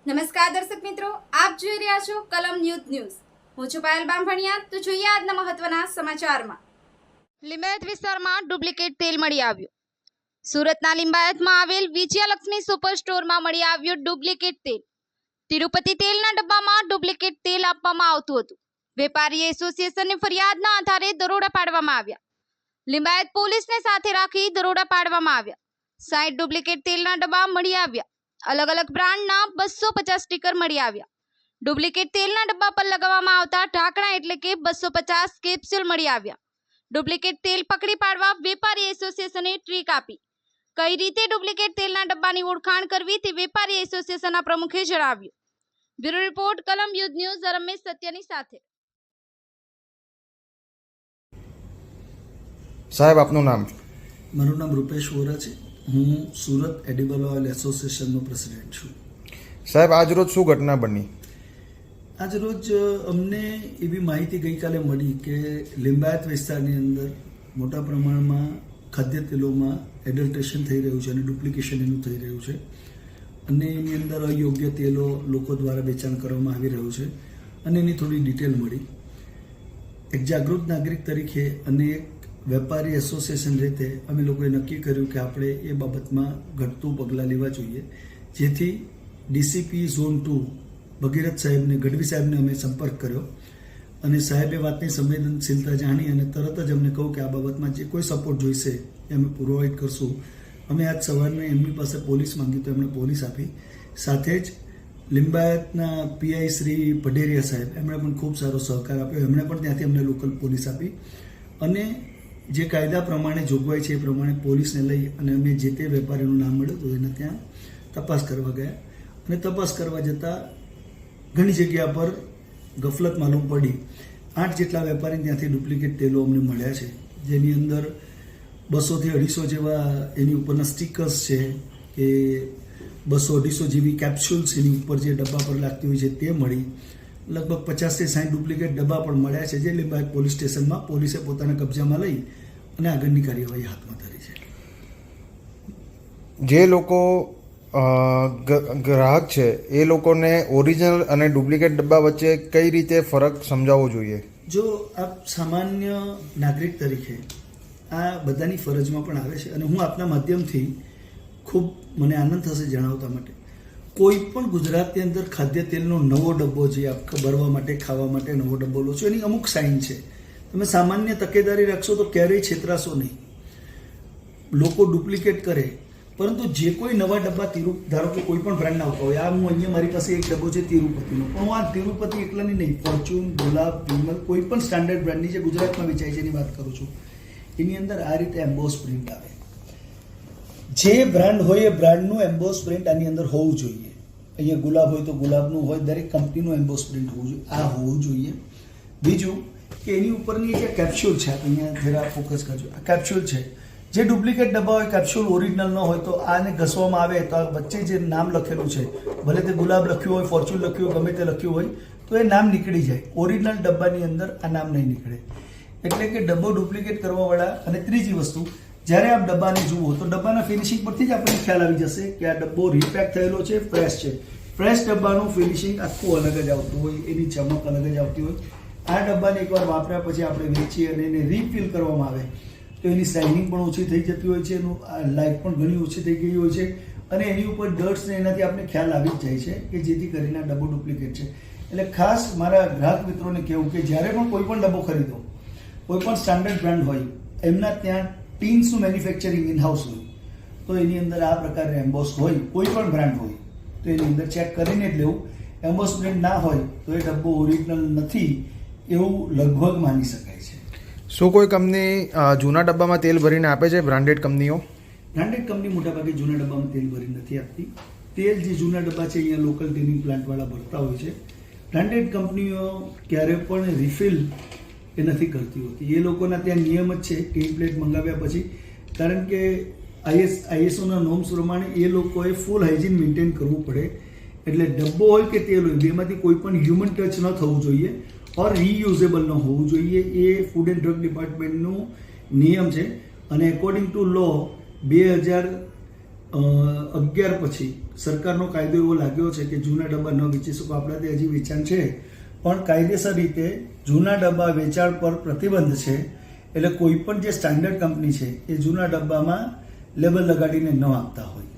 નમસ્કાર દર્શક મિત્રો, આપ જોઈ રહ્યા છો કલમ ન્યૂઝ. હું છું પાયલ બામભણિયા. તો જોઈએ આજના મહત્વના સમાચારમાં. લિંબાયત વિસ્તારમાં ડુપ્લિકેટ તેલ મળી આવ્યું. સુરતના લિંબાયતમાં આવેલ વિજયલક્ષ્મી સુપર સ્ટોરમાં મળી આવ્યું ડુપ્લિકેટ તેલ. તિરુપતિ તેલના ડબ્બામાં ડુપ્લિકેટ તેલ આપવામાં આવતું હતું. વેપારી એસોસિએશનની ફરિયાદના આધારે દરોડા પાડવામાં આવ્યા. લિંબાયત પોલીસને સાથે રાખી દરોડા પાડવામાં આવ્યા. 60 ડુપ્લિકેટ તેલના ડબ્બા મળી આવ્યા. अलग अलग ब्रांडના 250 સ્ટીકર મળી આવ્યા. ડુપ્લિકેટ તેલના ડબ્બા પર લગાવવામાં આવતા ઢાંકણા એટલે કે 250 કેપ્સ્યુલ મળી આવ્યા. ડુપ્લિકેટ તેલ પકડી પાડવા વેપારી એસોસિએશને ટ્રીક આપી. કઈ રીતે ડુપ્લિકેટ તેલના ડબ્બાની ઓળખાણ કરવી તે વેપારી એસોસિએશનના પ્રમુખે જણાવ્યું. બ્યુરો રિપોર્ટ કલમ ન્યૂઝ રમેશ સત્યની સાથે. સાહેબ, આપનું નામ? મારું નામ રૂપેશ વોરા છે. હું સુરત એડિબલ ઓઇલ એસોસિએશનનો પ્રેસિડેન્ટ છું. સાહેબ, આજ રોજ શું ઘટના બની? આજ રોજ અમને એવી માહિતી ગઈકાલે મળી કે લિંબાયત વિસ્તારની અંદર મોટા પ્રમાણમાં ખાદ્ય તેલોમાં એડલ્ટ્રેશન થઈ રહ્યું છે અને ડુપ્લિકેશન એનું થઈ રહ્યું છે અને એની અંદર અયોગ્ય તેલો લોકો દ્વારા વેચાણ કરવામાં આવી રહ્યું છે અને એની થોડી ડિટેલ મળી. એક જાગૃત નાગરિક તરીકે અને એક વેપારી એસોસિએશન રીતે અમે લોકોએ નક્કી કર્યું કે આપણે એ બાબતમાં ઘટતું પગલાં લેવા જોઈએ, જેથી ડીસીપી ઝોન 2 ભગીરથ સાહેબને, ગઢવી સાહેબને અમે સંપર્ક કર્યો અને સાહેબે વાતની સંવેદનશીલતા જાણી અને તરત જ અમને કહું કે આ બાબતમાં જે કોઈ સપોર્ટ જોઈશે એ અમે પ્રોવાઈડ કરશું. અમે આજ સવારના એમની પાસે પોલીસ માંગી તો એમણે પોલીસ આપી. સાથે જ લિંબાયતના પીઆઈ શ્રી પઢેરિયા સાહેબ, એમણે પણ ખૂબ સારો સહકાર આપ્યો. એમણે પણ ત્યાંથી અમને લોકલ પોલીસ આપી અને જે કાયદા પ્રમાણે જોગવાઈ છે એ પ્રમાણે પોલીસને લઈ અને અમે જે તે વેપારીનું નામ મળ્યું તો એને ત્યાં તપાસ કરવા ગયા અને તપાસ કરવા જતાં ઘણી જગ્યા પર ગફલત માલુમ પડી. 8 જેટલા વેપારીને ત્યાંથી ડુપ્લિકેટ તેલો અમને મળ્યા છે, જેની અંદર 200 થી 250 જેવા એની ઉપરના સ્ટીકર્સ છે કે 200-250 જેવી કેપ્સ્યુલ્સ એની ઉપર જે ડબ્બા પર લાગતી હોય છે તે મળી. લગભગ 50 થી 60 ડુપ્લિકેટ ડબ્બા પણ મળ્યા છે, જે લિંબાયત પોલીસ સ્ટેશનમાં પોલીસે પોતાના કબજામાં લઈ અને આગળની કાર્યવાહી હાથમાં ધરી છે. જે લોકો ગ્રાહક છે એ લોકોને ઓરિજિનલ અને ડુપ્લિકેટ ડબ્બા વચ્ચે કઈ રીતે ફરક સમજાવવો જોઈએ? જો આપ સામાન્ય નાગરિક તરીકે આ બધાની ફરજમાં પણ આવે છે અને હું આપના માધ્યમથી ખૂબ મને આનંદ થશે જણાવતા માટે, કોઈ પણ ગુજરાતની અંદર ખાદ્ય તેલનો નવો ડબ્બો જે આપ ભરવા માટે, ખાવા માટે નવો ડબ્બો લો છો, એની અમુક સાઇન છે. તમે સામાન્ય તકેદારી રાખશો તો ક્યારેય છેતરાશો નહીં. લોકો ડુપ્લિકેટ કરે, પરંતુ જે કોઈ નવા ડબ્બા ધારો કે કોઈ પણ બ્રાન્ડના આવતા હોય, આ હું અહીંયા મારી પાસે એક ડબ્બો છે તિરુપતિનો, પણ હું આ તિરુપતિ એકલાની નહીં, ફોર્ચ્યુન, ગુલાબ, વિમલ, કોઈ પણ સ્ટાન્ડર્ડ બ્રાન્ડની જે ગુજરાતમાં વેચાય છે એની વાત કરું છું, એની અંદર આ રીતે એમ્બોસ પ્રિન્ટ આવે. જે બ્રાન્ડ હોય એ બ્રાન્ડનું એમ્બોસ પ્રિન્ટ આની અંદર હોવું જોઈએ. અહીંયા ગુલાબ હોય તો ગુલાબનું હોય, દરેક કંપનીનું એમ્બોસ પ્રિન્ટ હોવું જોઈએ, આ હોવું જોઈએ. બીજું કે એની ઉપરની જે કેપ્સ્યુલ છે, અહીંયા જરા ફોકસ કરજો, આ કેપ્સ્યુલ છે, જે ડુપ્લિકેટ ડબ્બા હોય, કેપ્સ્યુલ ઓરિજિનલ ન હોય તો આને ઘસવામાં આવે તો આ વચ્ચે જે નામ લખેલું છે, ભલે તે ગુલાબ લખ્યું હોય, ફોર્ચ્યુન લખ્યું હોય, ગમે તે લખ્યું હોય, તો એ નામ નીકળી જાય. ઓરિજિનલ ડબ્બાની અંદર આ નામ નહીં નીકળે. એટલે કે ડબ્બો ડુપ્લિકેટ કરવાવાળા. અને ત્રીજી વસ્તુ, જ્યારે આપ ડબ્બાને જુઓ તો ડબ્બાના ફિનિશિંગ પરથી જ આપણને ખ્યાલ આવી જશે કે આ ડબ્બો રીપેક થયેલો છે, ફ્રેશ છે. ફ્રેશ ડબ્બાનું ફિનિશિંગ આખું અલગ જ આવતું હોય, એની ચમક અલગ જ આવતી હોય. આ ડબ્બાને એકવાર વાપર્યા પછી આપણે વેચીએ અને એને રીફિલ કરવામાં આવે તો એની શાઇનિંગ પણ ઓછી થઈ જતી હોય છે, એનું લાઈફ પણ ઘણી ઓછી થઈ ગઈ હોય છે અને એની ઉપર ડર્ટ્સ ને એનાથી આપણે ખ્યાલ આવી જ જાય છે કે જેથી કરીને આ ડબ્બો ડુપ્લિકેટ છે. એટલે ખાસ મારા ગ્રાહક મિત્રોને કહેવું કે જ્યારે પણ કોઈ પણ ડબ્બો ખરીદો, કોઈ પણ સ્ટાન્ડર્ડ બ્રાન્ડ હોય, એમના ત્યાં ટીન્સનું મેન્યુફેક્ચરિંગ ઇનહાઉસ હોય તો એની અંદર આ પ્રકારે એમ્બોસ હોય, કોઈ પણ બ્રાન્ડ હોય તો એની અંદર ચેક કરીને જ લેવું. એમ્બોસ પ્રિન્ટ ના હોય તો એ ડબ્બો ઓરિજિનલ નથી એવું લગભગ માની શકાય છે. શું કોઈ કંપની જૂના ડબ્બામાં તેલ ભરીને આપે છે? બ્રાન્ડેડ કંપનીઓ? બ્રાન્ડેડ કંપની મોટાભાગે જૂના ડબ્બામાં તેલ ભરી નથી આપતી. તેલ જે જૂના ડબ્બા છે અહીંયા લોકલ ટીનિંગ પ્લાન્ટવાળા ભરતા હોય છે. બ્રાન્ડેડ કંપનીઓ ક્યારે પણ રિફિલ એ નથી કરતી હોતી. એ લોકોના ત્યાં નિયમ જ છે ટીન પ્લેટ મંગાવ્યા પછી, કારણ કે આઈએસઓના નોર્મ્સ પ્રમાણે એ લોકોએ ફૂલ હાઇજીન મેન્ટેન કરવું પડે. એટલે ડબ્બો હોય કે તેલ હોય, બેમાંથી કોઈ પણ હ્યુમન ટચ ન થવું જોઈએ ઓર રીયુઝેબલ ન હોવું જોઈએ. એ ફૂડ એન્ડ ડ્રગ ડિપાર્ટમેન્ટનું નિયમ છે અને એકોર્ડિંગ ટુ લો 2000 11 પછી સરકારનો કાયદો એવો લાગ્યો છે કે જૂના ડબ્બા ન વેચી શકો. આપણા ત્યાં હજી વેચાણ છે, પણ કાયદેસર રીતે જૂના ડબ્બા વેચાણ પર પ્રતિબંધ છે. એટલે કોઈ પણ જે સ્ટાન્ડર્ડ કંપની છે એ જૂના ડબ્બામાં લેબલ લગાડીને ન આપતા હોય.